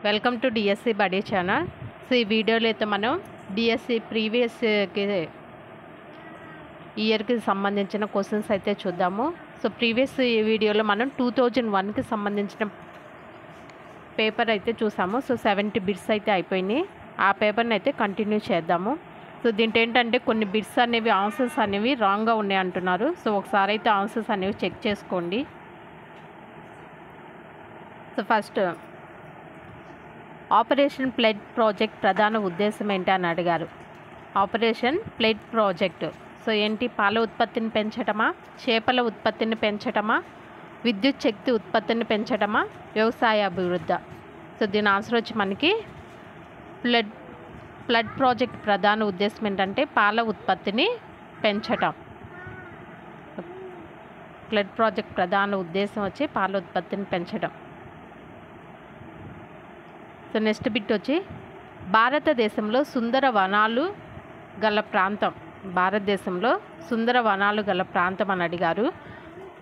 Welcome to DSC buddy channel. So ఈ వీడియోలో అయితే మనం డిఎస్సి ప్రీవియస్ ఇయర్కి సంబంధించిన క్వశ్చన్స్ అయితే చూద్దాము. సో ప్రీవియస్ వీడియోలో మనం 2001కి సంబంధించిన పేపర్ అయితే చూసాము. సో 70 బిట్స్ అయితే అయిపోయినాయి. ఆ పేపర్ని అయితే కంటిన్యూ చేద్దాము. సో దీంట్లో ఏంటంటే కొన్ని బిట్స్ అనేవి ఆన్సర్స్ అనేవి రాంగ్గా ఉన్నాయి అంటున్నారు. సో ఒకసారి అయితే ఆన్సర్స్ అనేవి చెక్ చేసుకోండి. So first, operation pledge project ప్రధాన ఉద్దేశం ఏంటి అని అడిగారు. ఆపరేషన్ ప్లెడ్ ప్రాజెక్ట్ సో ఏంటి? పాల ఉత్పత్తిని పెంచటమా, చేపల ఉత్పత్తిని పెంచటమా, విద్యుత్ శక్తి ఉత్పత్తిని పెంచటమా, వ్యవసాయ అభివృద్ధి? సో దీని ఆన్సర్ వచ్చి మనకి ప్లెడ్ ప్రాజెక్ట్ ప్రధాన ఉద్దేశం ఏంటంటే పాల ఉత్పత్తిని పెంచటం. ప్లెడ్ ప్రాజెక్ట్ ప్రధాన ఉద్దేశం వచ్చి పాల ఉత్పత్తిని పెంచడం. సో నెక్స్ట్ బిట్ వచ్చి భారతదేశంలో సుందర వనాలు గల ప్రాంతం. భారతదేశంలో సుందర వనాలు గల ప్రాంతం అని అడిగారు.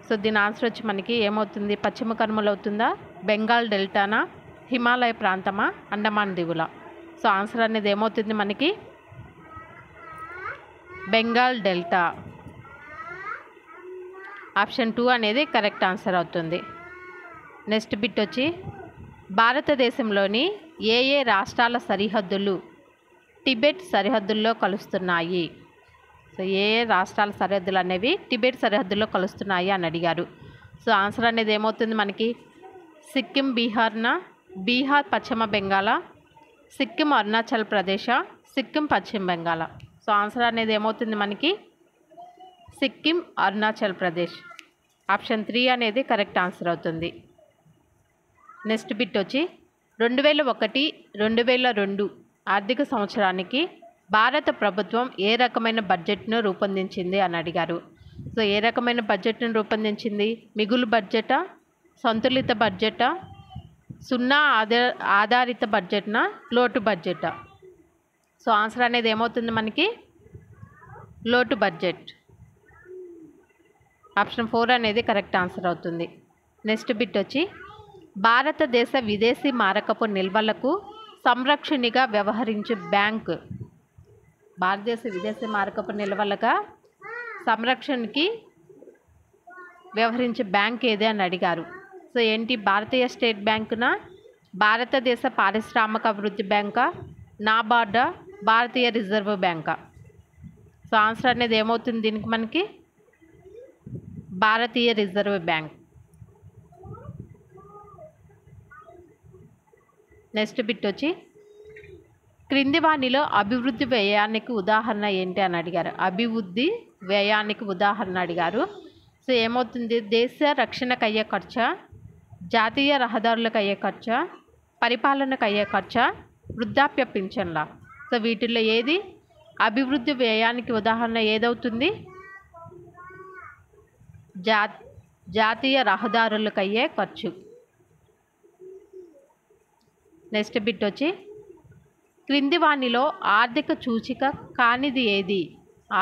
సో దీని ఆన్సర్ వచ్చి మనకి ఏమవుతుంది? పశ్చిమ కనుమలు అవుతుందా, బెంగాల్ డెల్టానా, హిమాలయ ప్రాంతమా, అండమాన్ దిగులా? సో ఆన్సర్ అనేది ఏమవుతుంది మనకి? బెంగాల్ డెల్టా. ఆప్షన్ 2 అనేది కరెక్ట్ ఆన్సర్ అవుతుంది. నెక్స్ట్ బిట్ వచ్చి భారతదేశంలోని ఏ ఏ రాష్ట్రాల సరిహద్దులు టిబెట్ సరిహద్దుల్లో కలుస్తున్నాయి? సో ఏ ఏ రాష్ట్రాల సరిహద్దులు అనేవి టిబెట్ సరిహద్దుల్లో కలుస్తున్నాయి అని అడిగారు. సో ఆన్సర్ అనేది ఏమవుతుంది మనకి? సిక్కిం బీహార్నా, బీహార్ పశ్చిమ బెంగాల, సిక్కిం అరుణాచల్ ప్రదేశ్, సిక్కిం పశ్చిమ బెంగాల? సో ఆన్సర్ అనేది ఏమవుతుంది మనకి? సిక్కిం అరుణాచల్ ప్రదేశ్. ఆప్షన్ 3 అనేది కరెక్ట్ ఆన్సర్ అవుతుంది. నెక్స్ట్ బిట్ వచ్చి 2001-2002 ఆర్థిక సంవత్సరానికి భారత ప్రభుత్వం ఏ రకమైన బడ్జెట్ను రూపొందించింది అని అడిగారు. సో ఏ రకమైన బడ్జెట్ను రూపొందించింది? మిగులు బడ్జెటా, సంతులిత బడ్జెటా, సున్నా ఆధారిత బడ్జెట్నా, లోటు బడ్జెటా? సో ఆన్సర్ అనేది ఏమవుతుంది మనకి? లోటు బడ్జెట్. ఆప్షన్ 4 అనేది కరెక్ట్ ఆన్సర్ అవుతుంది. నెక్స్ట్ బిట్ వచ్చి భారతదేశ విదేశీ మారకపు నిల్వలకు సంరక్షణిగా వ్యవహరించే బ్యాంక్. భారతదేశ విదేశీ మారకపు నిల్వలుగా సంరక్షణకి వ్యవహరించే బ్యాంక్ ఏది అని అడిగారు. సో ఏంటి? భారతీయ స్టేట్ బ్యాంకునా, భారతదేశ పారిశ్రామిక అభివృద్ధి బ్యాంకా, నాబార్డా, భారతీయ రిజర్వ్ బ్యాంకా? సో ఆన్సర్ అనేది ఏమవుతుంది దీనికి మనకి? భారతీయ రిజర్వ్ బ్యాంక్. నెక్స్ట్ బిట్ వచ్చి క్రింది వానిలో అభివృద్ధి వ్యయానికి ఉదాహరణ ఏంటి అని అడిగారు. అభివృద్ధి వ్యయానికి ఉదాహరణ అడిగారు. సో ఏమవుతుంది? దేశ రక్షణకు అయ్యే ఖర్చా, జాతీయ రహదారులకు అయ్యే ఖర్చా, పరిపాలనకు అయ్యే ఖర్చా, వృద్ధాప్య పింఛన్ల? సో వీటిల్లో ఏది అభివృద్ధి వ్యయానికి ఉదాహరణ ఏదవుతుంది? జాతీయ రహదారులకు అయ్యే ఖర్చు. నెక్స్ట్ బిట్ వచ్చి క్రింది వానిలో ఆర్థిక సూచిక కానిది ఏది?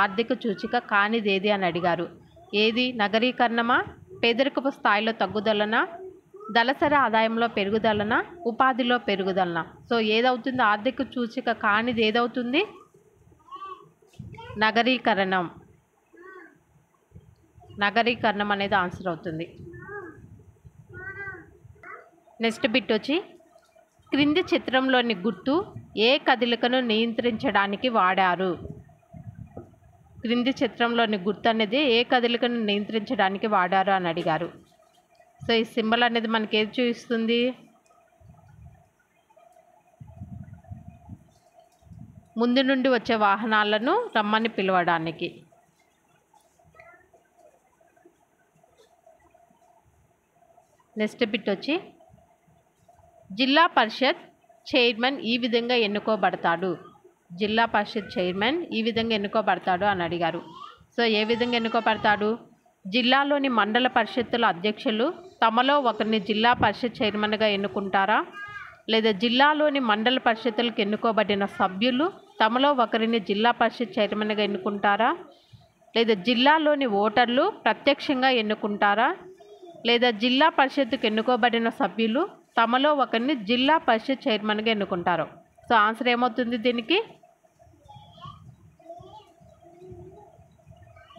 ఆర్థిక సూచిక కానిది ఏది అని అడిగారు. ఏది? నగరీకరణమా, పేదరికపు స్థాయిలో తగ్గుదలనా, దళసరి ఆదాయంలో పెరుగుదలనా, ఉపాధిలో పెరుగుదలనా? సో ఏదవుతుంది? ఆర్థిక సూచిక కానిది ఏదవుతుంది? నగరీకరణం. నగరీకరణం అనేది ఆన్సర్ అవుతుంది. నెక్స్ట్ బిట్ వచ్చి క్రింది చిత్రంలోని గుర్తు ఏ కదలికను నియంత్రించడానికి వాడారు? క్రింది చిత్రంలోని గుర్తు అనేది ఏ కదలికను నియంత్రించడానికి వాడారు అని అడిగారు. సో ఈ సింబల్ అనేది మనకి ఏది చూపిస్తుంది? ముందు నుండి వచ్చే వాహనాలను రమ్మని పిలవడానికి. నెక్స్ట్ బిట్ వచ్చి జిల్లా పరిషత్ చైర్మన్ ఈ విధంగా ఎన్నుకోబడతాడు. జిల్లా పరిషత్ చైర్మన్ ఈ విధంగా ఎన్నుకోబడతాడు అని అడిగారు. సో ఏ విధంగా ఎన్నుకోబడతాడు? జిల్లాలోని మండల పరిషత్తుల అధ్యక్షులు తమలో ఒకరిని జిల్లా పరిషత్ చైర్మన్గా ఎన్నుకుంటారా, లేదా జిల్లాలోని మండల పరిషత్తులకు ఎన్నుకోబడిన సభ్యులు తమలో ఒకరిని జిల్లా పరిషత్ చైర్మన్గా ఎన్నుకుంటారా, లేదా జిల్లాలోని ఓటర్లు ప్రత్యక్షంగా ఎన్నుకుంటారా, లేదా జిల్లా పరిషత్తుకు ఎన్నుకోబడిన సభ్యులు తమలో ఒకరిని జిల్లా పరిషత్ చైర్మన్గా ఎన్నుకుంటారు. సో ఆన్సర్ ఏమవుతుంది దీనికి?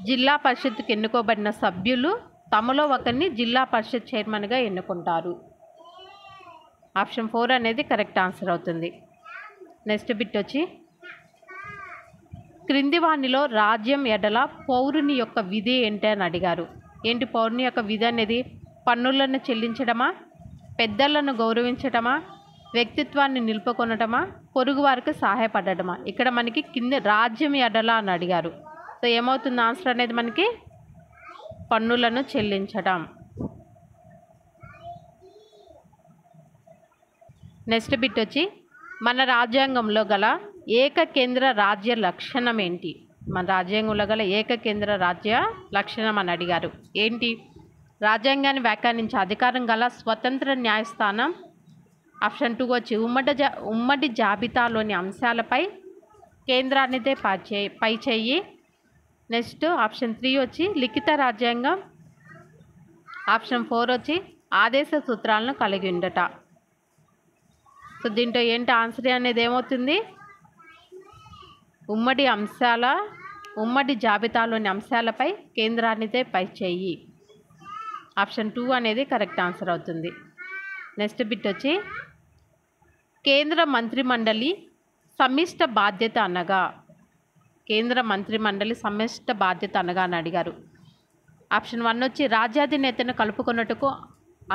జిల్లా పరిషత్కి ఎన్నుకోబడిన సభ్యులు తమలో ఒకరిని జిల్లా పరిషత్ చైర్మన్గా ఎన్నుకుంటారు. ఆప్షన్ 4 అనేది కరెక్ట్ ఆన్సర్ అవుతుంది. నెక్స్ట్ బిట్ వచ్చి క్రింది వానిలో రాజ్యం ఎడల పౌరుని యొక్క విధి ఏంటి అని అడిగారు. ఏంటి పౌరుని యొక్క విధి అనేది? పన్నులను చెల్లించడమా, పెద్దలను గౌరవించడమా, వ్యక్తిత్వాన్ని నిలుపుకొనటమా, పొరుగువారికి సహాయపడటమా? ఇక్కడ మనకి కింద రాజ్యం ఎడల అని అడిగారు. సో ఏమవుతుంది ఆన్సర్ అనేది మనకి? పన్నులను చెల్లించడం. నెక్స్ట్ బిట్ వచ్చి మన రాజ్యాంగంలో గల ఏకకేంద్ర రాజ్య లక్షణం ఏంటి? మన రాజ్యాంగంలో గల ఏకకేంద్ర రాజ్య లక్షణం అని అడిగారు. ఏంటి? రాజ్యాంగాన్ని వ్యాఖ్యానించే అధికారం గల స్వతంత్ర న్యాయస్థానం. ఆప్షన్ 2 వచ్చి ఉమ్మడి జాబితాలోని అంశాలపై కేంద్రానిదే పై చేయి. నెక్స్ట్ ఆప్షన్ 3 వచ్చి లిఖిత రాజ్యాంగం. ఆప్షన్ 4 వచ్చి ఆదేశ సూత్రాలను కలిగి ఉండట. సో దీంట్లో ఏంటి ఆన్సర్ అనేది ఏమవుతుంది? ఉమ్మడి జాబితాలోని అంశాలపై కేంద్రానిదే పై చేయి. ఆప్షన్ 2 అనేది కరెక్ట్ ఆన్సర్ అవుతుంది. నెక్స్ట్ బిట్ వచ్చి కేంద్ర మంత్రిమండలి సమిష్ట బాధ్యత అనగా? కేంద్ర మంత్రిమండలి సమిష్ట బాధ్యత అనగా అని అడిగారు. ఆప్షన్ 1 వచ్చి రాజ్యాధినేతను కలుపుకొన్నట్టుకు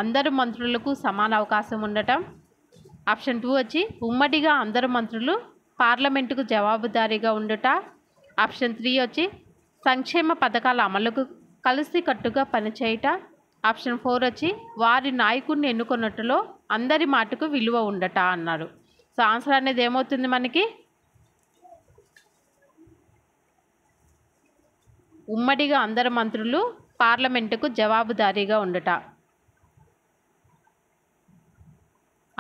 అందరు మంత్రులకు సమాన అవకాశం ఉండటం. ఆప్షన్ 2 వచ్చి ఉమ్మడిగా అందరు మంత్రులు పార్లమెంటుకు జవాబుదారీగా ఉండుట. ఆప్షన్ 3 వచ్చి సంక్షేమ పథకాల అమలుకు కలిసికట్టుగా పనిచేయుట. ఆప్షన్ 4 వచ్చి వారి నాయకుడిని ఎన్నుకున్నట్టులో అందరి మాటకు విలువ ఉండట అన్నారు. సో ఆన్సర్ అనేది ఏమవుతుంది మనకి? ఉమ్మడిగా అందరు మంత్రులు పార్లమెంటుకు జవాబుదారీగా ఉండుట.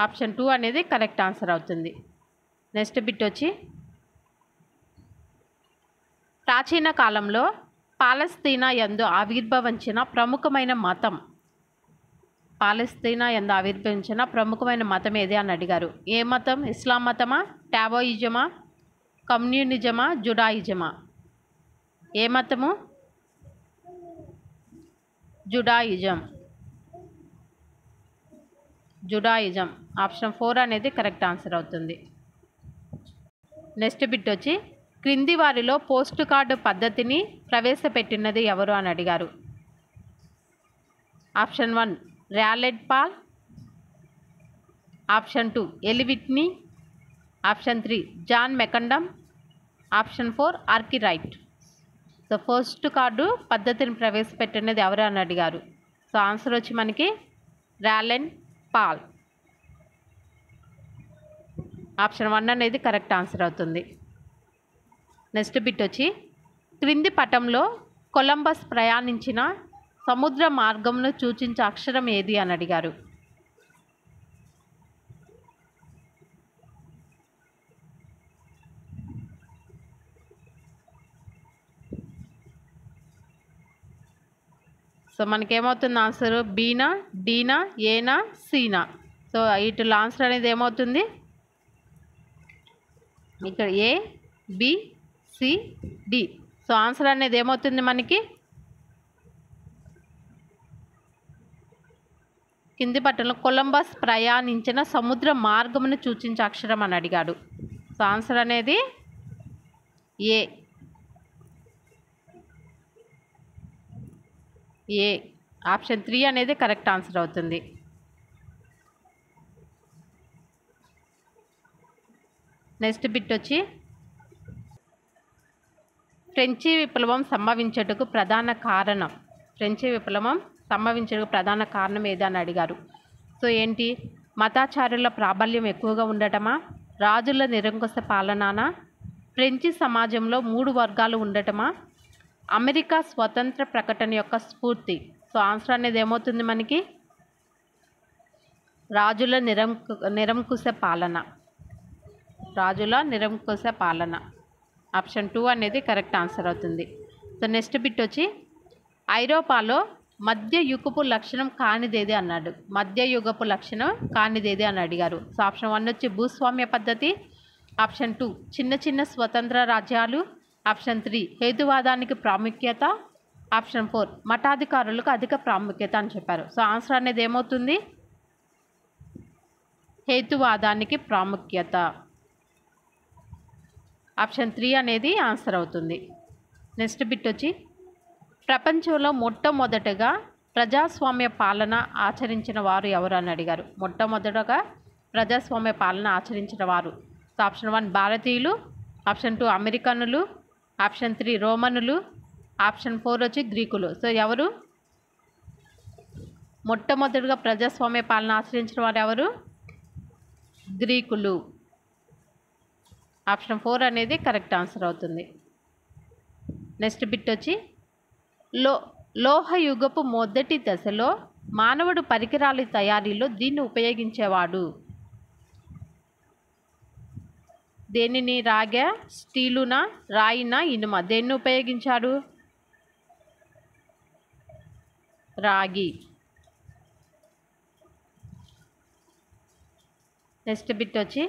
ఆప్షన్ 2 అనేది కరెక్ట్ ఆన్సర్ అవుతుంది. నెక్స్ట్ బిట్ వచ్చి ప్రాచీన కాలంలో పాలస్తీనా యందు ఆవిర్భవించిన ప్రముఖమైన మతం. పాలస్తీనా యందు ఆవిర్భవించిన ప్రముఖమైన మతం ఏది అని అడిగారు. ఏ మతం? ఇస్లాం మతమా, టావోయిజమా, కమ్యూనిజమా, జుడాయిజమా? ఏ మతము? జుడాయిజం. ఆప్షన్ 4 అనేది కరెక్ట్ ఆన్సర్ అవుతుంది. నెక్స్ట్ బిట్ వచ్చి క్రింది వారిలో పోస్ట్ కార్డు పద్ధతిని ప్రవేశపెట్టినది ఎవరు అని అడిగారు. ఆప్షన్ 1 ర్యాలెడ్ పాల్. Option 2 Eli Whitney. Option 3 John McAdam. Option 4 Arkwright. So post card పద్ధతిని ప్రవేశపెట్టినది ఎవరు అని అడిగారు. సో ఆన్సర్ వచ్చి మనకి ర్యాలెడ్ పాల్. ఆప్షన్ 1 అనేది కరెక్ట్ ఆన్సర్ అవుతుంది. నెక్స్ట్ బిట్ వచ్చి క్రింది పటంలో కొలంబస్ ప్రయాణించిన సముద్ర మార్గంను సూచించే అక్షరం ఏది అని అడిగారు. So మనకేమవుతుంది answer? బీనా, డీనా, ఏనా, సీనా? సో వీటిలో ఆన్సర్ అనేది ఏమవుతుంది? ఇక్కడ A, B, C, D. So answer అనేది ఏమవుతుంది మనకి? కింది పట్టణంలో కొలంబస్ ప్రయాణించిన సముద్ర మార్గమును సూచించే అక్షరం అని అడిగాడు. సో ఆన్సర్ అనేది ఏ. ఆప్షన్ 3 అనేది కరెక్ట్ ఆన్సర్ అవుతుంది. నెక్స్ట్ బిట్ వచ్చి ఫ్రెంచి విప్లవం సంభవించుటకు ప్రధాన కారణం. ప్రధాన కారణం ఏదని అడిగారు. సో ఏంటి? మతాచారుల ప్రాబల్యం ఎక్కువగా ఉండటమా, రాజుల నిరంకుశ పాలనానా, ఫ్రెంచి సమాజంలో 3 వర్గాలు ఉండటమా, అమెరికా స్వతంత్ర ప్రకటన యొక్క స్ఫూర్తి? సో ఆన్సర్ అనేది ఏమవుతుంది మనకి? రాజుల నిరంకుశ పాలన. ఆప్షన్ 2 అనేది కరెక్ట్ ఆన్సర్ అవుతుంది. సో నెక్స్ట్ బిట్ వచ్చి ఐరోపాలో మధ్యయుగపు లక్షణం కానిదేది అన్నాడు. మధ్యయుగపు లక్షణం కానిదేది అని అడిగారు. సో ఆప్షన్ 1 వచ్చి భూస్వామ్య పద్ధతి, ఆప్షన్ 2 చిన్న చిన్న స్వతంత్ర రాజ్యాలు, ఆప్షన్ 3 హేతువాదానికి ప్రాముఖ్యత, ఆప్షన్ 4 మఠాధికారులకు అధిక ప్రాముఖ్యత అని చెప్పారు. సో ఆన్సర్ అనేది ఏమవుతుంది? హేతువాదానికి ప్రాముఖ్యత. ఆప్షన్ 3 అనేది ఆన్సర్ అవుతుంది. నెక్స్ట్ బిట్ వచ్చి ప్రపంచంలో మొట్టమొదటగా ప్రజాస్వామ్య పాలన ఆచరించిన వారు ఎవరు అని అడిగారు. మొట్టమొదటగా ప్రజాస్వామ్య పాలన ఆచరించిన వారు. సో ఆప్షన్ 1 భారతీయులు, ఆప్షన్ 2 అమెరికన్నులు, ఆప్షన్ 3 రోమనులు, ఆప్షన్ 4 వచ్చి గ్రీకులు. సో ఎవరు మొట్టమొదటిగా ప్రజాస్వామ్య పాలన ఆచరించిన వారు ఎవరు? గ్రీకులు. ఆప్షన్ 4 అనేది కరెక్ట్ ఆన్సర్ అవుతుంది. నెక్స్ట్ బిట్ వచ్చి లోహయుగపు మొదటి దశలో మానవుడు పరికరాల తయారీలో దీన్ని ఉపయోగించేవాడు. దేనిని? రాగా, స్టీలునా, రాయినా, ఇనుమ? దేన్ని ఉపయోగించాడు? రాగి. నెక్స్ట్ బిట్ వచ్చి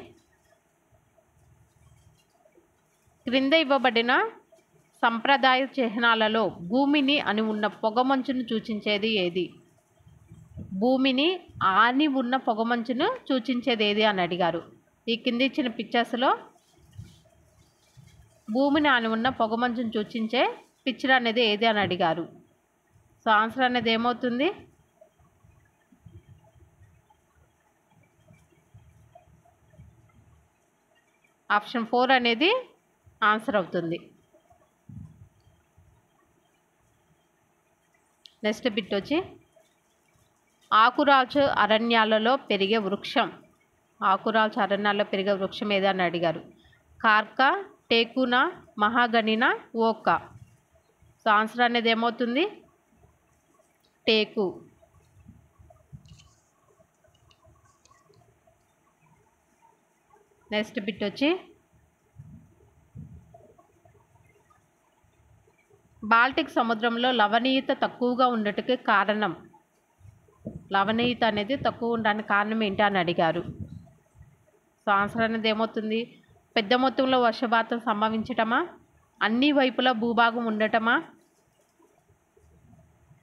క్రింద ఇవ్వబడిన సంప్రదాయ చిహ్నాలలో భూమిని అని ఉన్న పొగమంచును సూచించేది ఏది? భూమిని ఆని ఉన్న పొగమంచును సూచించేది ఏది అని అడిగారు. ఈ కింద ఇచ్చిన పిక్చర్స్లో భూమిని ఆని ఉన్న పొగమంచును సూచించే పిక్చర్ అనేది ఏది అని అడిగారు. సో ఆన్సర్ అనేది ఏమవుతుంది? ఆప్షన్ 4 అనేది ఆన్సర్ అవుతుంది. నెక్స్ట్ బిట్ వచ్చి ఆకురాల్చు అరణ్యాలలో పెరిగే వృక్షం. ఆకురాల్చు అరణ్యాల్లో పెరిగే వృక్షం ఏదని అడిగారు. కార్కా, టేకునా, మహాగనినా, ఓకా? సో ఆన్సర్ అనేది ఏమవుతుంది? టేకు. నెక్స్ట్ బిట్ వచ్చి బాల్టిక్ సముద్రంలో లవణీయత తక్కువగా ఉండటానికి కారణం. లవణీయత అనేది తక్కువ ఉండడానికి కారణం ఏంటి అని అడిగారు. సో ఆన్సర్ అనేది ఏమవుతుంది? పెద్ద మొత్తంలో వర్షపాతం సంభవించటమా, అన్ని వైపులా భూభాగం ఉండటమా,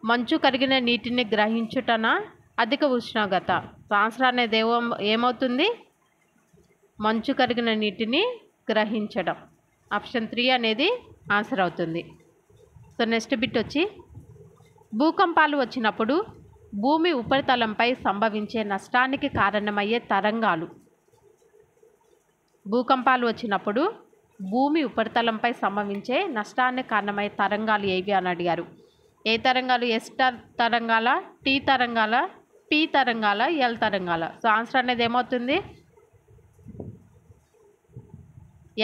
మంచు కరిగిన నీటిని గ్రహించుటనా, అధిక ఉష్ణోగ్రత? సో ఆన్సర్ అనేది ఏమవుతుంది? మంచు కరిగిన నీటిని గ్రహించడం. ఆప్షన్ 3 అనేది ఆన్సర్ అవుతుంది. సో నెక్స్ట్ బిట్ వచ్చి భూకంపాలు వచ్చినప్పుడు భూమి ఉపరితలంపై సంభవించే నష్టానికి కారణమయ్యే తరంగాలు. భూకంపాలు వచ్చినప్పుడు భూమి ఉపరితలంపై సంభవించే నష్టానికి కారణమయ్యే తరంగాలు ఏవి అని అడిగారు. ఏ తరంగాలు? ఎస్ తరంగాల, టీ తరంగాల, పి తరంగాల, ఎల్ తరంగాల? సో ఆన్సర్ అనేది ఏమవుతుంది?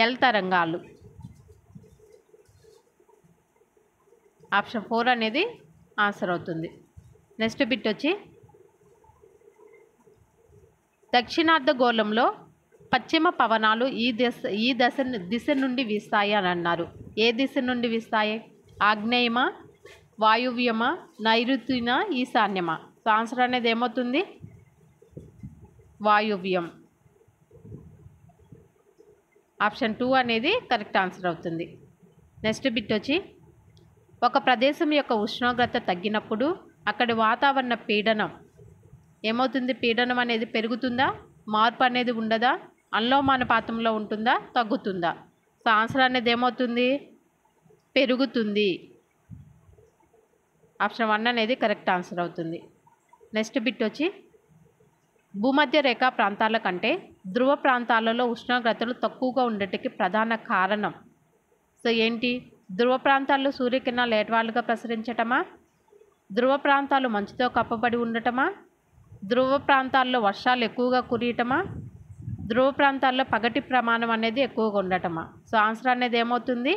ఎల్ తరంగాలు. ఆప్షన్ 4 అనేది ఆన్సర్ అవుతుంది. నెక్స్ట్ బిట్ వచ్చి దక్షిణార్ధగోళంలో పశ్చిమ పవనాలు ఈ దిశ నుండి వీస్తాయి అని అన్నారు. ఏ దిశ నుండి వీస్తాయి? ఆగ్నేయమా, వాయువ్యమా, నైరుతినా, ఈశాన్యమా? సో ఆన్సర్ అనేది ఏమవుతుంది? వాయువ్యం. ఆప్షన్ 2 అనేది కరెక్ట్ ఆన్సర్ అవుతుంది. నెక్స్ట్ బిట్ వచ్చి ఒక ప్రదేశం యొక్క ఉష్ణోగ్రత తగ్గినప్పుడు అక్కడి వాతావరణ పీడనం ఏమవుతుంది? పీడనం అనేది పెరుగుతుందా, మార్పు అనేది ఉండదా, అనులోమానుపాతంలో ఉంటుందా, తగ్గుతుందా? సో ఆన్సర్ అనేది ఏమవుతుంది? పెరుగుతుంది. ఆప్షన్ 1 అనేది కరెక్ట్ ఆన్సర్ అవుతుంది. నెక్స్ట్ బిట్ వచ్చి భూమధ్య రేఖా ప్రాంతాల కంటే ధ్రువ ప్రాంతాలలో ఉష్ణోగ్రతలు తక్కువగా ఉండటానికి ప్రధాన కారణం. సో ఏంటి? ధ్రువ ప్రాంతాల్లో సూర్యకిరణాలు ఏటవాలుగా ప్రసరించటమా, ధ్రువ ప్రాంతాలు మంచుతో కప్పబడి ఉండటమా, ధ్రువ ప్రాంతాల్లో వర్షాలు ఎక్కువగా కురియటమా, ధ్రువ ప్రాంతాల్లో పగటి ప్రమాణం అనేది ఎక్కువగా ఉండటమా? సో ఆన్సర్ అనేది ఏమవుతుంది?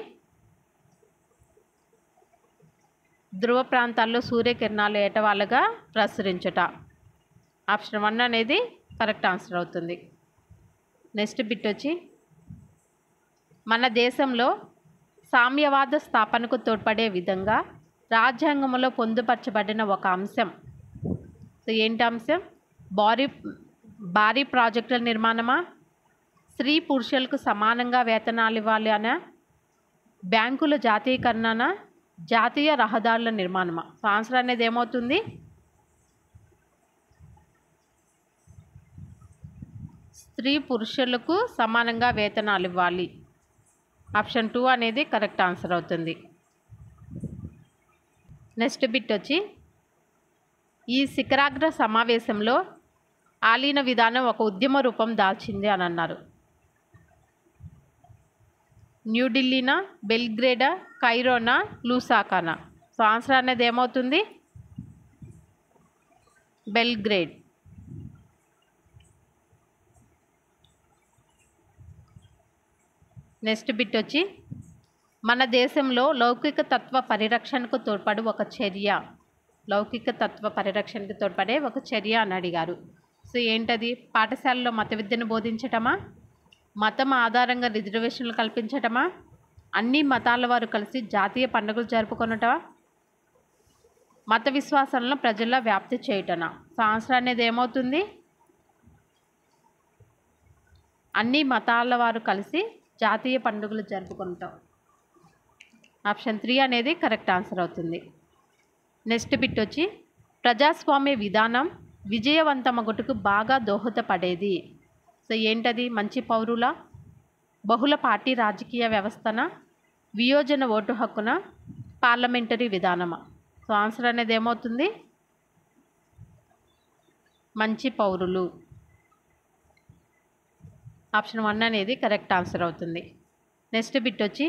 ధ్రువ ప్రాంతాల్లో సూర్యకిరణాలు ఏటవాలుగా ప్రసరించుట. ఆప్షన్ 1 అనేది కరెక్ట్ ఆన్సర్ అవుతుంది. నెక్స్ట్ బిట్ వచ్చి మన దేశంలో సామ్యవాద స్థాపనకు తోడ్పడే విధంగా రాజ్యాంగంలో పొందుపరచబడిన ఒక అంశం. సో ఏంటి అంశం? భారీ ప్రాజెక్టుల నిర్మాణమా, స్త్రీ పురుషులకు సమానంగా వేతనాలు ఇవ్వాలి అనా, బ్యాంకుల జాతీయకరణనా, జాతీయ రహదారుల నిర్మాణమా? సో ఆన్సర్ అనేది ఏమవుతుంది? స్త్రీ పురుషులకు సమానంగా వేతనాలు ఇవ్వాలి. ఆప్షన్ 2 అనేది కరెక్ట్ ఆన్సర్ అవుతుంది. నెక్స్ట్ బిట్ వచ్చి, ఈ శిఖరాగ్ర సమావేశంలో ఆలీన విధానం ఒక ఉద్యమ రూపం దాల్చింది అని అన్నారు. న్యూఢిల్లీనా, బెల్గ్రేడా, కైరోనా, లూసాకానా? సో ఆన్సర్ అనేది ఏమవుతుంది? బెల్గ్రేడ్. నెక్స్ట్ బిట్ వచ్చి, మన దేశంలో లౌకిక తత్వ పరిరక్షణకు తోడ్పడే ఒక చర్య. లౌకిక తత్వ పరిరక్షణకు తోడ్పడే ఒక చర్య అని అడిగారు. సో ఏంటది? పాఠశాలలో మత విద్యను బోధించటమా, మతం ఆధారంగా రిజర్వేషన్లు కల్పించటమా, అన్ని మతాల వారు కలిసి జాతీయ పండుగలు జరుపుకొనటమా, మత విశ్వాసాలను ప్రజల్లో వ్యాప్తి చేయటనా? సో ఆన్సర్ అనేది ఏమవుతుంది? అన్ని మతాల వారు కలిసి జాతీయ పండుగలు జరుపుకుంటాం. ఆప్షన్ 3 అనేది కరెక్ట్ ఆన్సర్ అవుతుంది. నెక్స్ట్ బిట్ వచ్చి, ప్రజాస్వామ్య విధానం విజయవంతమగుటకు బాగా దోహదపడేది. సో ఏంటది? మంచి పౌరుల, బహుళ పార్టీ రాజకీయ వ్యవస్థన, వియోజన ఓటు హక్కున, పార్లమెంటరీ విధానమా? సో ఆన్సర్ అనేది ఏమవుతుంది? మంచి పౌరులు. ఆప్షన్ 1 అనేది కరెక్ట్ ఆన్సర్ అవుతుంది. నెక్స్ట్ బిట్ వచ్చి,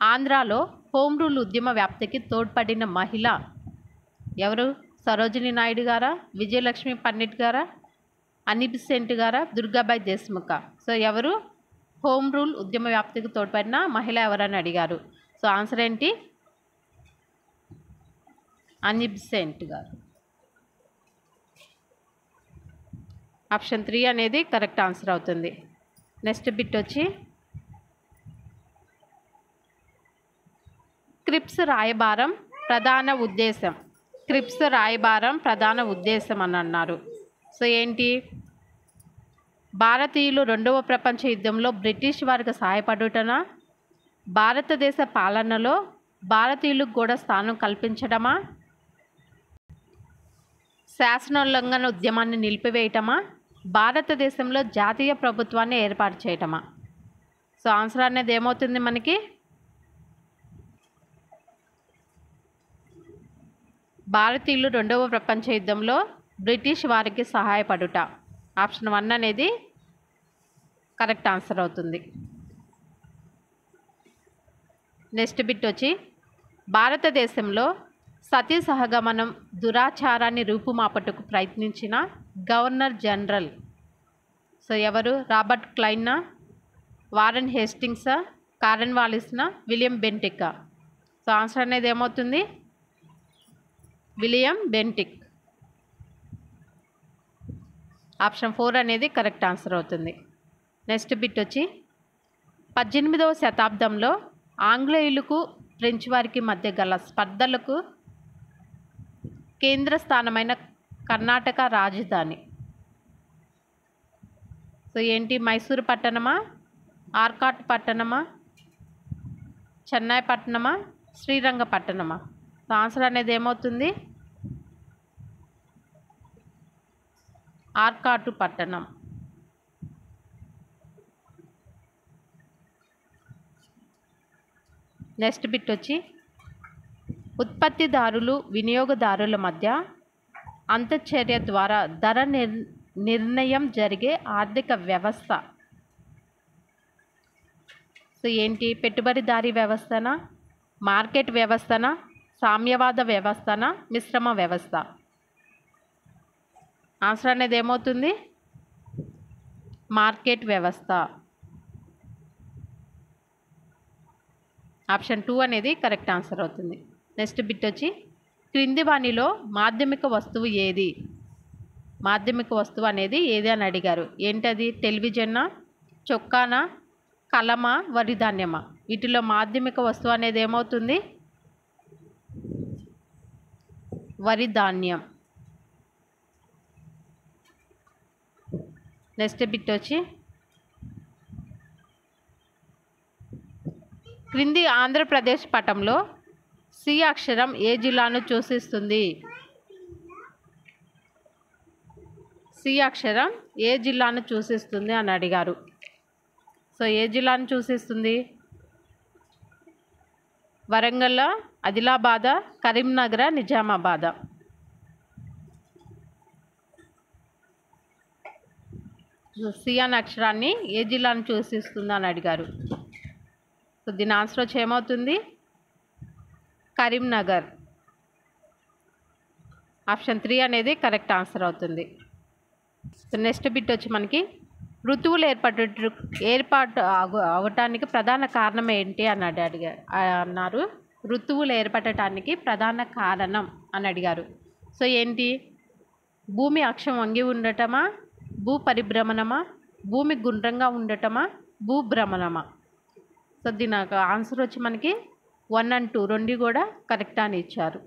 ఆంధ్రాలో హోమ్ రూల్ ఉద్యమ వ్యాప్తికి తోడ్పడిన మహిళ ఎవరు? సరోజిని నాయుడు గారా, విజయలక్ష్మి పండిట్ గారా, అనిబిసెంట్ గారా, దుర్గాబాయి దేశ్ముఖ? సో ఎవరు హోమ్ రూల్ ఉద్యమ వ్యాప్తికి తోడ్పడిన మహిళ ఎవరని అడిగారు. సో ఆన్సర్ ఏంటి? అనిబిసెంట్ గారు. ఆప్షన్ 3 అనేది కరెక్ట్ ఆన్సర్ అవుతుంది. నెక్స్ట్ బిట్ వచ్చి, క్రిప్స్ రాయబారం ప్రధాన ఉద్దేశం. క్రిప్స్ రాయబారం ప్రధాన ఉద్దేశం అని అన్నారు. సో ఏంటి? భారతీయులు 2వ ప్రపంచ యుద్ధంలో బ్రిటిష్ వారికి సహాయపడుటనా, భారతదేశ పాలనలో భారతీయులకు కూడా స్థానం కల్పించడమా, శాసనోల్లంఘన ఉద్యమాన్ని నిలిపివేయటమా, భారతదేశంలో జాతీయ ప్రభుత్వాన్ని ఏర్పాటు చేయటమా? సో ఆన్సర్ అనేది ఏమవుతుంది మనకి? భారతీయులు 2వ ప్రపంచ యుద్ధంలో బ్రిటిష్ వారికి సహాయపడుట. ఆప్షన్ 1 అనేది కరెక్ట్ ఆన్సర్ అవుతుంది. నెక్స్ట్ బిట్ వచ్చి, భారతదేశంలో సతీ సహగమనం దురాచారాన్ని రూపుమాపటకు ప్రయత్నించిన గవర్నర్ జనరల్. సో ఎవరు? రాబర్ట్ క్లైన్నా, వారెన్ హేస్టింగ్సా, కారెన్ వాలిస్నా, విలియం బెంటికా? సో ఆన్సర్ అనేది ఏమవుతుంది? William Bentinck. ఆప్షన్ 4 అనేది కరెక్ట్ ఆన్సర్ అవుతుంది. నెక్స్ట్ బిట్ వచ్చి, 18వ శతాబ్దంలో ఆంగ్లేయులకు ఫ్రెంచ్ వారికి మధ్య గల స్పర్ధలకు కేంద్ర స్థానమైన కర్ణాటక రాజధాని. సో ఏంటి? మైసూరు పట్టణమా, ఆర్కాట్ పట్టణమా, చెన్నై పట్టణమా, శ్రీరంగపట్టణమా? సో ఆన్సర్ అనేది ఏమవుతుంది? ఆర్కాటు పట్టణం. నెక్స్ట్ బిట్ వచ్చి, ఉత్పత్తిదారులు వినియోగదారుల మధ్య అంతఃచర్య ద్వారా ధర నిర్ణయం జరిగే ఆర్థిక వ్యవస్థ. సో ఏంటి? పెట్టుబడిదారీ వ్యవస్థనా, మార్కెట్ వ్యవస్థనా, సామ్యవాద వ్యవస్థనా, మిశ్రమ వ్యవస్థ? ఆన్సర్ అనేది ఏమవుతుంది? మార్కెట్ వ్యవస్థ. ఆప్షన్ 2 అనేది కరెక్ట్ ఆన్సర్ అవుతుంది. నెక్స్ట్ బిట్ వచ్చి, క్రింది వాణిలో మాధ్యమిక వస్తువు ఏది? మాధ్యమిక వస్తువు అనేది ఏది అని అడిగారు. ఏంటది? టెలివిజన్నా, చొక్కానా, కలమా, వరిధాన్యమా? వీటిలో మాధ్యమిక వస్తువు అనేది ఏమవుతుంది? వరి ధాన్యం. నెక్స్ట్ బిట్ వచ్చి క్రింది ఆంధ్రప్రదేశ్ పటంలో సి అక్షరం ఏ జిల్లాను సూచిస్తుంది? సి అక్షరం ఏ జిల్లాను సూచిస్తుంది అని అడిగారు. సో ఏ జిల్లాను సూచిస్తుంది? వరంగల్, ఆదిలాబాద్, కరీంనగర్, నిజామాబాద్. సి అనే అక్షరాన్ని ఏ జిల్లాను సూచిస్తుంది అని అడిగారు. సో దీని ఆన్సర్ వచ్చి ఏమవుతుంది? కరీంనగర్. ఆప్షన్ 3 అనేది కరెక్ట్ ఆన్సర్ అవుతుంది. సో నెక్స్ట్ బిట్ వచ్చి మనకి ఋతువులు ఏర్పాటు అవటానికి ప్రధాన కారణం ఏంటి అని అన్నారు. ఋతువులు ఏర్పడటానికి ప్రధాన కారణం అని అడిగారు. సో ఏంటి? భూమి అక్షం వంగి ఉండటమా, భూ పరిభ్రమణమా, భూమి గుండ్రంగా ఉండటమా, భూభ్రమణమా? సో దీని ఆన్సర్ వచ్చి మనకి 1 and 2 రెండు కూడా కరెక్ట్ అని ఇచ్చారు.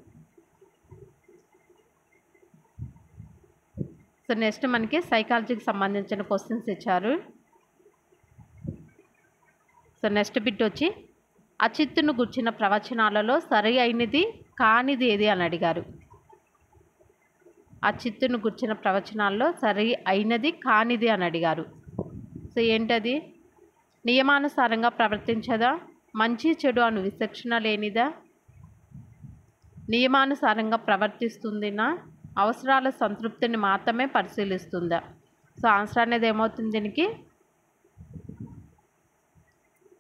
సో నెక్స్ట్ మనకి సైకాలజీకి సంబంధించిన క్వశ్చన్స్ ఇచ్చారు. సో నెక్స్ట్ బిట్ వచ్చి అచిత్తును గుర్చిన ప్రవచనాలలో సరి అయినది కానిది ఏది అని అడిగారు. అచిత్తును గుర్చిన ప్రవచనాల్లో సరి అయినది కానిది అని అడిగారు. సో ఏంటది? నియమానుసారంగా ప్రవర్తించదా, మంచి చెడు అను విచక్షణ లేనిదా, నియమానుసారంగా ప్రవర్తిస్తుందినా, అవసరాల సంతృప్తిని మాత్రమే పరిశీలిస్తుందా? సో ఆన్సర్ అనేది ఏమవుతుంది దీనికి?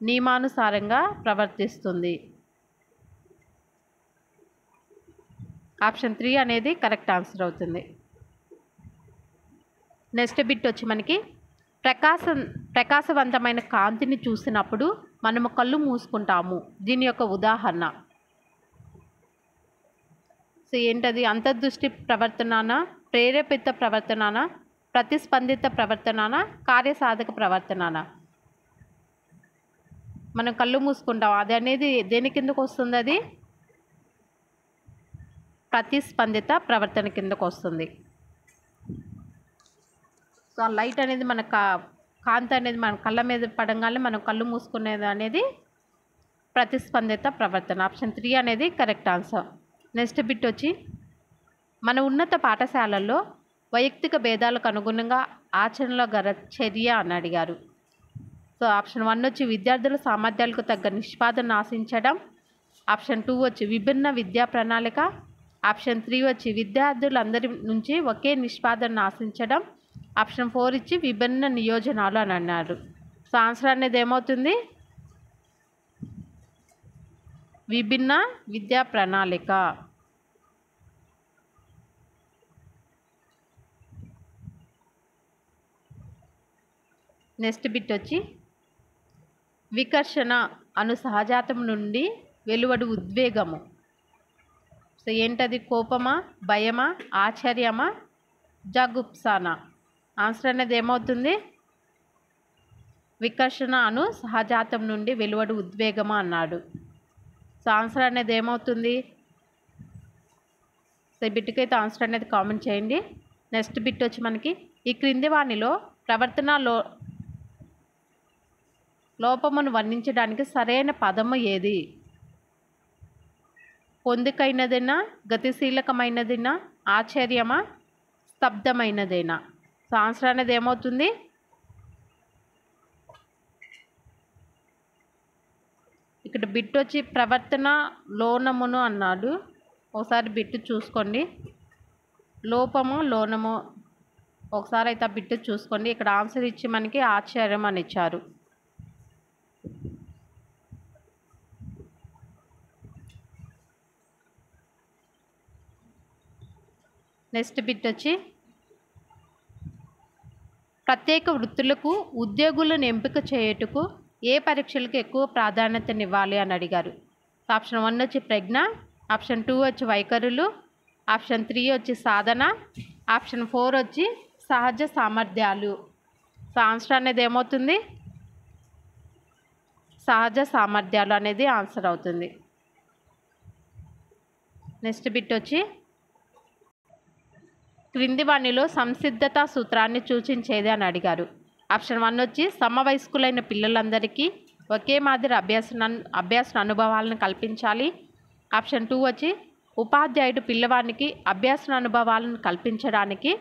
నియమానుసారంగా ప్రవర్తిస్తుంది. ఆప్షన్ 3 అనేది కరెక్ట్ ఆన్సర్ అవుతుంది. నెక్స్ట్ బిట్ వచ్చి మనకి ప్రకాశవంతమైన కాంతిని చూసినప్పుడు మనము కళ్ళు మూసుకుంటాము. దీని యొక్క ఉదాహరణ. సో ఏంటది? అంతర్దృష్టి ప్రవర్తనానా, ప్రేరేపిత ప్రవర్తనానా, ప్రతిస్పందిత ప్రవర్తనానా, కార్యసాధక ప్రవర్తనానా? మనం కళ్ళు మూసుకుంటాం, అది అనేది దేని కిందకు వస్తుంది? అది ప్రతిస్పందిత ప్రవర్తన కిందకు వస్తుంది. సో ఆ లైట్ అనేది మన కాంతి అనేది మన కళ్ళ మీద పడంగానే మనం కళ్ళు మూసుకునేది అనేది ప్రతిస్పందిత ప్రవర్తన. ఆప్షన్ 3 అనేది కరెక్ట్ ఆన్సర్. నెక్స్ట్ బిట్ వచ్చి మన ఉన్నత పాఠశాలల్లో వైయక్తిక భేదాలకు అనుగుణంగా ఆచరణలో గల చర్య అని అడిగారు. సో ఆప్షన్ 1 వచ్చి విద్యార్థుల సామర్థ్యాలకు తగ్గ నిష్పాదన ఆశించడం. ఆప్షన్ 2 వచ్చి విభిన్న విద్యా ప్రణాళిక. ఆప్షన్ 3 వచ్చి విద్యార్థులందరి నుంచి ఒకే నిష్పాదన ఆశించడం. ఆప్షన్ 4 ఇచ్చి విభిన్న నియోజనాలు అని అన్నారు. సో ఆన్సర్ అనేది ఏమవుతుంది? విభిన్న విద్యా ప్రణాళిక. నెక్స్ట్ బిట్ వచ్చి వికర్షణ అను సహజాతం నుండి వెలువడు ఉద్వేగము. సో ఏంటది? కోపమా, భయమా, ఆశ్చర్యమా, జగుప్సానా? ఆన్సర్ అనేది ఏమవుతుంది? వికర్షణ అను సహజాతం నుండి వెలువడు ఉద్వేగమా అన్నాడు. సో ఆన్సర్ అనేది ఏమవుతుంది? సో ఈ బిట్కైతే ఆన్సర్ అనేది కామెంట్ చేయండి. నెక్స్ట్ బిట్ వచ్చి మనకి ఈ క్రింది వానిలో ప్రవర్తన లోపమును వర్ణించడానికి సరైన పదము ఏది? పొందికైనదేనా, గతిశీలకమైనదేనా, ఆశ్చర్యమా, స్తబ్దమైనదేనా? సో ఆన్సర్ అనేది ఏమవుతుంది? ఇక్కడ బిట్ వచ్చి ప్రవర్తన లోనమును అన్నాడు. ఒకసారి బిట్టు చూసుకోండి. లోపము లోనము ఒకసారి అయితే ఆ బిట్టు చూసుకోండి. ఇక్కడ ఆన్సర్ ఇచ్చి మనకి ఆశ్చర్యం అని ఇచ్చారు. నెక్స్ట్ బిట్ వచ్చి ప్రత్యేక వృత్తులకు ఉద్యోగులను ఎంపిక చేయుటకు ఏ పరీక్షలకు ఎక్కువ ప్రాధాన్యతనివ్వాలి అని అడిగారు. ఆప్షన్ 1 వచ్చి ప్రజ్ఞ. ఆప్షన్ 2 వచ్చి వైఖరులు. ఆప్షన్ 3 వచ్చి సాధన. ఆప్షన్ 4 వచ్చి సహజ సామర్థ్యాలు. సో ఆన్సర్ అనేది ఏమవుతుంది? సహజ సామర్థ్యాలు అనేది ఆన్సర్ అవుతుంది. నెక్స్ట్ బిట్ వచ్చి క్రింది వానిలో సంసిద్ధత సూత్రాన్ని సూచించేది అని అడిగారు. ఆప్షన్ 1 వచ్చి సమవయస్కులైన పిల్లలందరికీ ఒకే మాదిరి అభ్యాస అనుభవాలను కల్పించాలి. ఆప్షన్ 2 వచ్చి ఉపాధ్యాయుడు పిల్లవానికి అభ్యాస అనుభవాలను కల్పించడానికి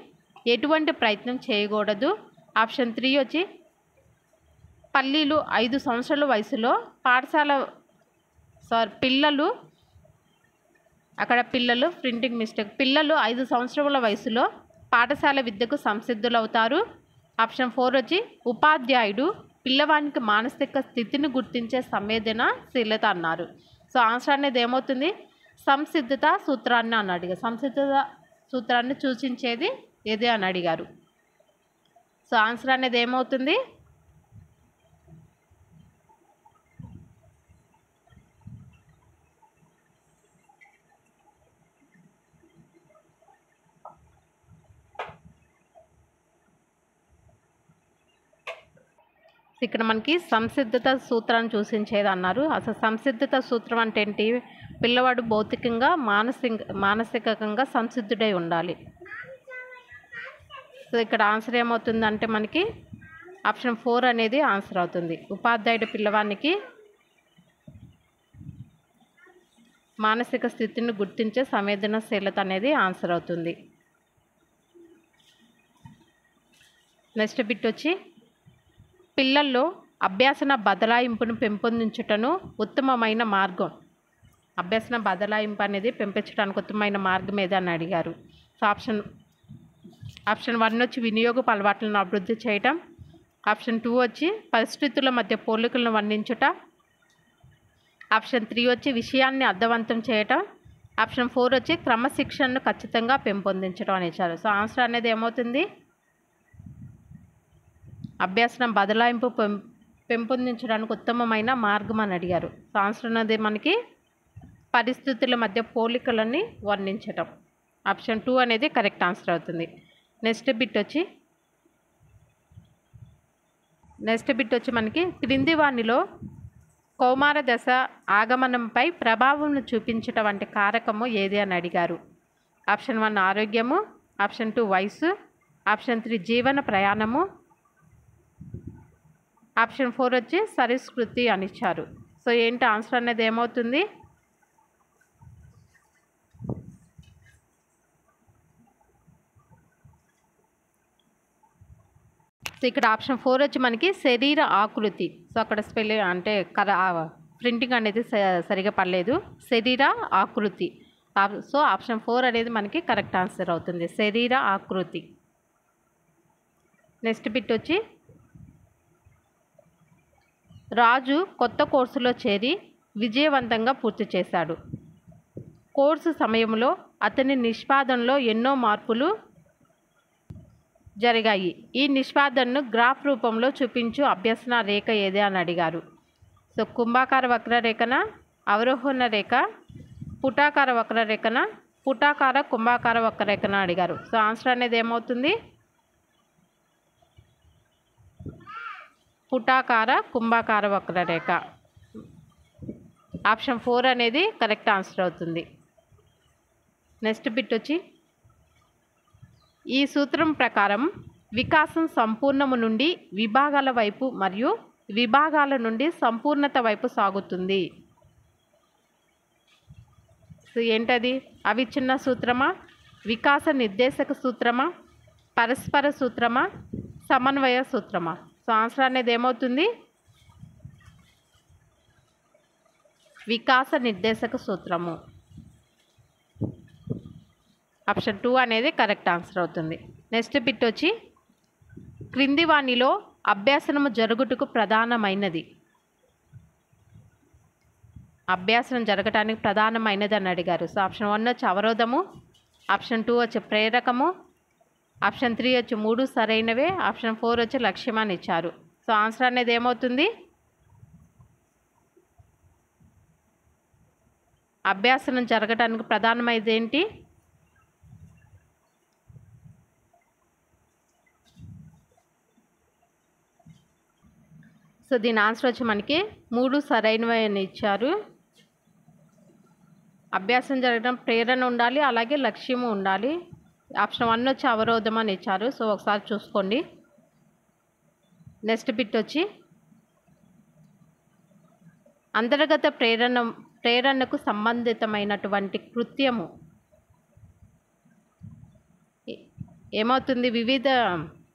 ఎటువంటి ప్రయత్నం చేయకూడదు. ఆప్షన్ 3 వచ్చి పల్లీలు 5 సంవత్సరాల వయసులో పిల్లలు 5 సంవత్సరాల వయసులో పాఠశాల విద్యకు సంసిద్ధులవుతారు. ఆప్షన్ 4 వచ్చి ఉపాధ్యాయుడు పిల్లవానికి మానసిక స్థితిని గుర్తించే సంవేదనశీలత అన్నారు. సో ఆన్సర్ అనేది ఏమవుతుంది? సంసిద్ధత సూత్రాన్ని అని అడిగారు. సంసిద్ధత సూత్రాన్ని సూచించేది ఏది అని అడిగారు. సో ఆన్సర్ అనేది ఏమవుతుంది? ఇక్కడ మనకి సంసిద్ధత సూత్రాన్ని సూచించేది అన్నారు. అసలు సంసిద్ధత సూత్రం అంటే ఏంటి? పిల్లవాడు భౌతికంగా మానసికంగా సంసిద్ధుడై ఉండాలి. సో ఇక్కడ ఆన్సర్ ఏమవుతుందంటే మనకి ఆప్షన్ 4 అనేది ఆన్సర్ అవుతుంది. ఉపాధ్యాయుడు పిల్లవానికి మానసిక స్థితిని గుర్తించే సంవేదనశీలత అనేది ఆన్సర్ అవుతుంది. నెక్స్ట్ బిట్ వచ్చి పిల్లల్లో అభ్యాసన బదలాయింపును పెంపొందించుటను ఉత్తమమైన మార్గం. అభ్యాసన బదలాయింపు అనేది పెంపించడానికి ఉత్తమమైన మార్గం ఏదని అడిగారు. సో ఆప్షన్ 1 వచ్చి వినియోగపు అలవాట్లను అభివృద్ధి చేయటం. ఆప్షన్ 2 వచ్చి పరిస్థితుల మధ్య పోలికలను వర్ణించుట. ఆప్షన్ 3 వచ్చి విషయాన్ని అర్థవంతం చేయటం. ఆప్షన్ 4 వచ్చి క్రమశిక్షణను ఖచ్చితంగా పెంపొందించడం అని ఇచ్చారు. సో ఆన్సర్ అనేది ఏమవుతుంది? అభ్యాసనం బదలాయింపు పెంపొందించడానికి ఉత్తమమైన మార్గం అని అడిగారు. సో ఆన్సర్ అనేది మనకి పరిస్థితుల మధ్య పోలికలని వర్ణించటం. ఆప్షన్ 2 అనేది కరెక్ట్ ఆన్సర్ అవుతుంది. నెక్స్ట్ బిట్ వచ్చి మనకి క్రింది వానిలో కౌమార దశ ఆగమనంపై ప్రభావం చూపించటం వంటి కారకము ఏది అని అడిగారు. ఆప్షన్ 1 ఆరోగ్యము. ఆప్షన్ 2 వయసు. ఆప్షన్ 3 జీవన ప్రయాణము. ఆప్షన్ 4 వచ్చి సరిస్కృతి అని ఇచ్చారు. సో ఏంటి ఆన్సర్ అనేది ఏమవుతుంది? సో ఇక్కడ ఆప్షన్ 4 వచ్చి మనకి శరీర ఆకృతి. సో అక్కడ స్పెల్లింగ్ అంటే ప్రింటింగ్ అనేది సరిగా పడలేదు. శరీర ఆకృతి. సో ఆప్షన్ 4 అనేది మనకి కరెక్ట్ ఆన్సర్ అవుతుంది. శరీర ఆకృతి. నెక్స్ట్ బిట్ వచ్చి రాజు కొత్త కోర్సులో చేరి విజయవంతంగా పూర్తి చేశాడు. కోర్సు సమయంలో అతని నిష్పాదనలో ఎన్నో మార్పులు జరిగాయి. ఈ నిష్పాదనను గ్రాఫ్ రూపంలో చూపించు అభ్యసన రేఖ ఏదే అని అడిగారు. సో కుంభాకార వక్రరేఖన, అవరోహణ రేఖ, పుటాకార వక్రరేఖన, పుటాకార కుంభాకార వక్రరేఖన అడిగారు. సో ఆన్సర్ అనేది ఏమవుతుంది? పుటాకార కుంభాకార వక్రరేఖ. ఆప్షన్ 4 అనేది కరెక్ట్ ఆన్సర్ అవుతుంది. నెక్స్ట్ బిట్ వచ్చి ఈ సూత్రం ప్రకారం వికాసం సంపూర్ణము నుండి విభాగాల వైపు మరియు విభాగాల నుండి సంపూర్ణత వైపు సాగుతుంది. సో ఏంటది? అవిచ్ఛిన్న సూత్రమా, వికాస నిర్దేశక సూత్రమా, పరస్పర సూత్రమా, సమన్వయ సూత్రమా? సో ఆన్సర్ అనేది ఏమవుతుంది? వికాస నిర్దేశక సూత్రము. ఆప్షన్ 2 అనేది కరెక్ట్ ఆన్సర్ అవుతుంది. నెక్స్ట్ బిట్ వచ్చి క్రింది వానిలో అభ్యాసనము జరుగుటకు ప్రధానమైనది. అభ్యాసనం జరగటానికి ప్రధానమైనది అని అడిగారు. సో ఆప్షన్ 1 వచ్చి అవరోధము. ఆప్షన్ 2 వచ్చి ప్రేరకము. ఆప్షన్ 3 వచ్చి 3 సరైనవే. ఆప్షన్ 4 వచ్చి లక్ష్యం అని ఇచ్చారు. సో ఆన్సర్ అనేది ఏమవుతుంది? అభ్యాసనం జరగటానికి ప్రధానమైనది ఏంటి? సో దీని ఆన్సర్ వచ్చి మనకి 3 సరైనవి అని ఇచ్చారు. అభ్యాసం జరగడం ప్రేరణ ఉండాలి, అలాగే లక్ష్యము ఉండాలి. ఆప్షన్ 1 వచ్చి అవరోధం అని ఇచ్చారు. సో ఒకసారి చూసుకోండి. నెక్స్ట్ బిట్ వచ్చి అంతర్గత ప్రేరణకు సంబంధితమైనటువంటి కృత్యము ఏమవుతుంది? వివిధ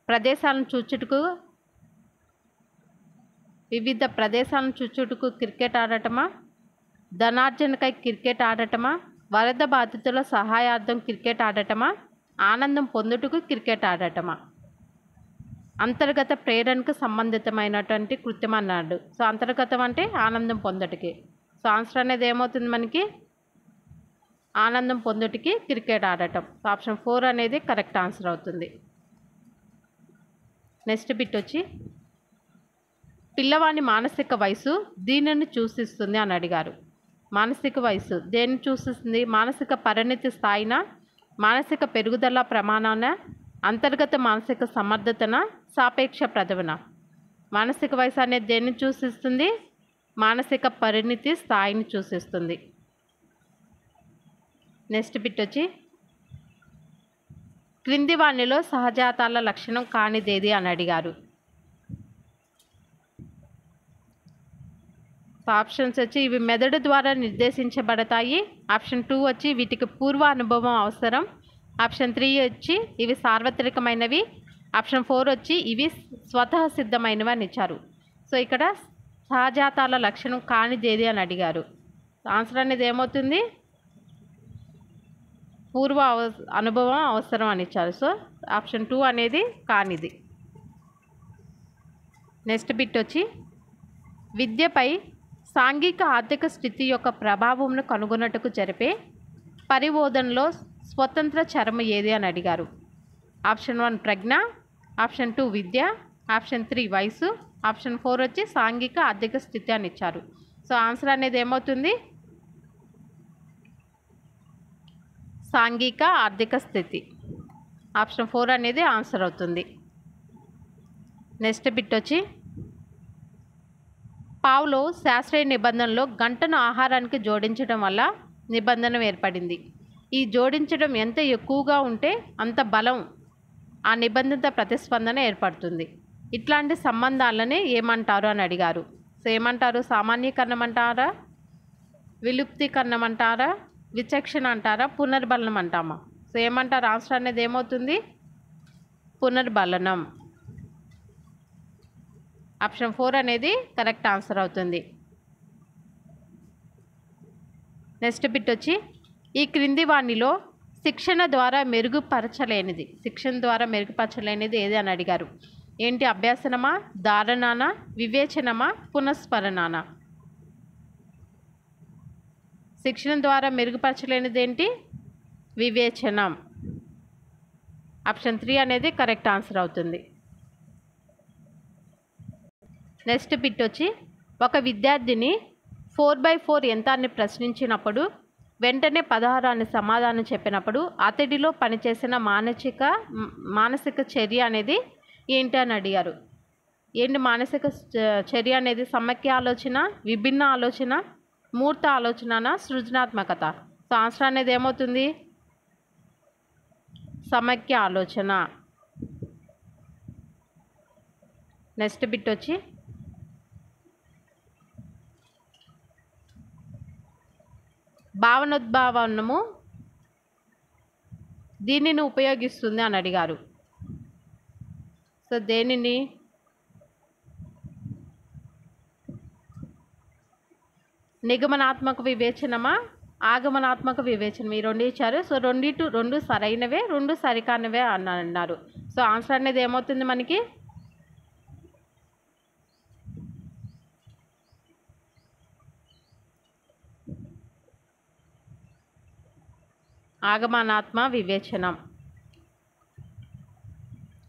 ప్రదేశాలను చూచుటకు క్రికెట్ ఆడటమా, ధనార్జనకై క్రికెట్ ఆడటమా, వరద బాధితుల సహాయార్థం క్రికెట్ ఆడటమా, ఆనందం పొందుటకు క్రికెట్ ఆడటమా? అంతర్గత ప్రేరణకు సంబంధితమైనటువంటి కృత్యం అన్నాడు. సో అంతర్గతం అంటే ఆనందం పొందుటకి. సో ఆన్సర్ అనేది ఏమవుతుంది మనకి? ఆనందం పొందుటకి క్రికెట్ ఆడటం. సో ఆప్షన్ 4 అనేది కరెక్ట్ ఆన్సర్ అవుతుంది. నెక్స్ట్ బిట్ వచ్చి పిల్లవాని మానసిక వయసు దీనిని సూచిస్తుంది అని అడిగారు. మానసిక వయసు దేన్ని సూచిస్తుంది? మానసిక పరిణితి స్థాయిన, మానసిక పెరుగుదల ప్రమాణాన, అంతర్గత మానసిక సమర్థతన, సాపేక్ష ప్రదవన? మానసిక వయసు అనేది దేన్ని సూచిస్తుంది? మానసిక పరిణితి స్థాయిని సూచిస్తుంది. నెక్స్ట్ బిట్ వచ్చి క్రింది వాణిలో సహజాతాల లక్షణం కానిదేది అని అడిగారు. ఆప్షన్స్ వచ్చి ఇవి మెదడు ద్వారా నిర్దేశించబడతాయి. ఆప్షన్ 2 వచ్చి వీటికి పూర్వ అనుభవం అవసరం. ఆప్షన్ 3 వచ్చి ఇవి సార్వత్రికమైనవి. ఆప్షన్ 4 వచ్చి ఇవి స్వతః సిద్ధమైనవి అని ఇచ్చారు. సో ఇక్కడ సహజాతాల లక్షణం కానిదేది అని అడిగారు. ఆన్సర్ అనేది ఏమవుతుంది? పూర్వ అనుభవం అవసరం అని ఇచ్చారు. సో ఆప్షన్ 2 అనేది కానిది. నెక్స్ట్ బిట్ వచ్చి విద్యపై సాంఘిక ఆర్థిక స్థితి యొక్క ప్రభావంను కనుగొన్నట్టుకు జరిపే పరిబోధనలో స్వతంత్ర చరమ ఏది అని అడిగారు. ఆప్షన్ 1 ప్రజ్ఞ, ఆప్షన్ 2 విద్య, ఆప్షన్ 3 వయసు, ఆప్షన్ 4 వచ్చి సాంఘిక ఆర్థిక స్థితి అని ఇచ్చారు. సో ఆన్సర్ అనేది ఏమవుతుంది? సాంఘిక ఆర్థిక స్థితి. ఆప్షన్ 4 అనేది ఆన్సర్ అవుతుంది. నెక్స్ట్ బిట్ వచ్చి పావ్లో శాస్త్రీయ నిబంధనలో గంటను ఆహారానికి జోడించడం వల్ల నిబంధన ఏర్పడింది. ఈ జోడించడం ఎంత ఎక్కువగా ఉంటే అంత బలం ఆ నిబంధన ప్రతిస్పందన ఏర్పడుతుంది. ఇట్లాంటి సంబంధాలని ఏమంటారు అని అడిగారు. సో ఏమంటారు? సామాన్యీకరణం అంటారా, విలుప్తీకరణం అంటారా, విచక్షణ అంటారా, పునర్బలనం అంటామా? సో ఏమంటారు? ఆన్సర్ అనేది ఏమవుతుంది? పునర్బలనం. ఆప్షన్ 4 అనేది కరెక్ట్ ఆన్సర్ అవుతుంది. నెక్స్ట్ బిట్ వచ్చి ఈ క్రింది వాణిలో శిక్షణ ద్వారా మెరుగుపరచలేనిది ఏది అని అడిగారు. ఏంటి? అభ్యాసనమా, ధారణనా, వివేచనమా, పునఃస్మరణనా? శిక్షణ ద్వారా మెరుగుపరచలేనిది ఏంటి? వివేచనం. ఆప్షన్ 3 అనేది కరెక్ట్ ఆన్సర్ అవుతుంది. నెక్స్ట్ బిట్ వచ్చి ఒక విద్యార్థిని 4/4 యంత్రాన్ని ప్రశ్నించినప్పుడు వెంటనే 16 అని సమాధానం చెప్పినప్పుడు అతడిలో పనిచేసిన మానసిక చర్య అనేది ఏంటి అని అడిగారు. ఏంటి మానసిక చర్య అనేది? సమైక్య ఆలోచన, విభిన్న ఆలోచన, మూర్త ఆలోచన, సృజనాత్మకత? సో ఆన్సర్ అనేది ఏమవుతుంది? సమైక్య ఆలోచన. నెక్స్ట్ బిట్ వచ్చి భావనోద్భావనము దీనిని ఉపయోగిస్తుంది అని అడిగారు. సో దేనిని? నిగమనాత్మక వివేచనమా, ఆగమనాత్మక వివేచనం? ఈ రెండు ఇచ్చారు. సో రెండు సరైనవే, 2 సరికానివే అని అన్నారు. సో ఆన్సర్ అనేది ఏమవుతుంది మనకి? ఆగమనాత్మ వివేచనం.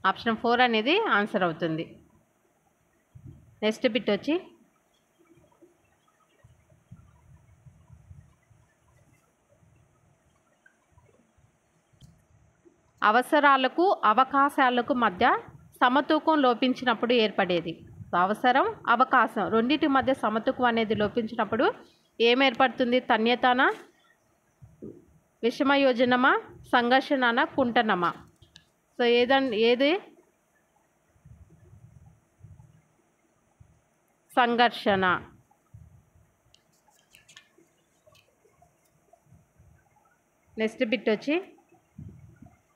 ఆప్షన్ 4 అనేది ఆన్సర్ అవుతుంది. నెక్స్ట్ బిట్ వచ్చి అవసరాలకు అవకాశాలకు మధ్య సమతూకం లోపించినప్పుడు ఏర్పడేది. అవసరం, అవకాశం రెండింటి మధ్య సమతూకం అనేది లోపించినప్పుడు ఏం ఏర్పడుతుంది? తన్యతన, విషమయోజనమా, సంఘర్షణ, కుంటనమా? సో ఏది? సంఘర్షణ. నెక్స్ట్ బిట్ వచ్చి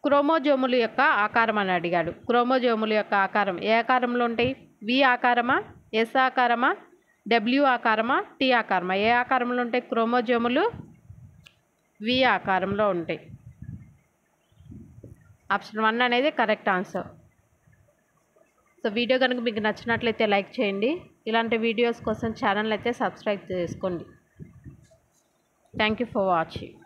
క్రోమోజోముల యొక్క ఆకారం అని అడిగాడు. క్రోమోజోముల యొక్క ఆకారం ఏ ఆకారంలో ఉంటాయి? వి ఆకారమా, ఎస్ ఆకారమా, డబ్ల్యూ ఆకారమా, టీ ఆకారమా? ఏ ఆకారంలో ఉంటాయి క్రోమోజోములు? వి ఆకారంలో ఉంటాయి. ఆప్షన్ 1 అనేది కరెక్ట్ ఆన్సర్. సో వీడియో కనుక మీకు నచ్చినట్లయితే లైక్ చేయండి. ఇలాంటి వీడియోస్ కోసం ఛానల్ అయితే సబ్స్క్రైబ్ చేసుకోండి. Thank you for watching.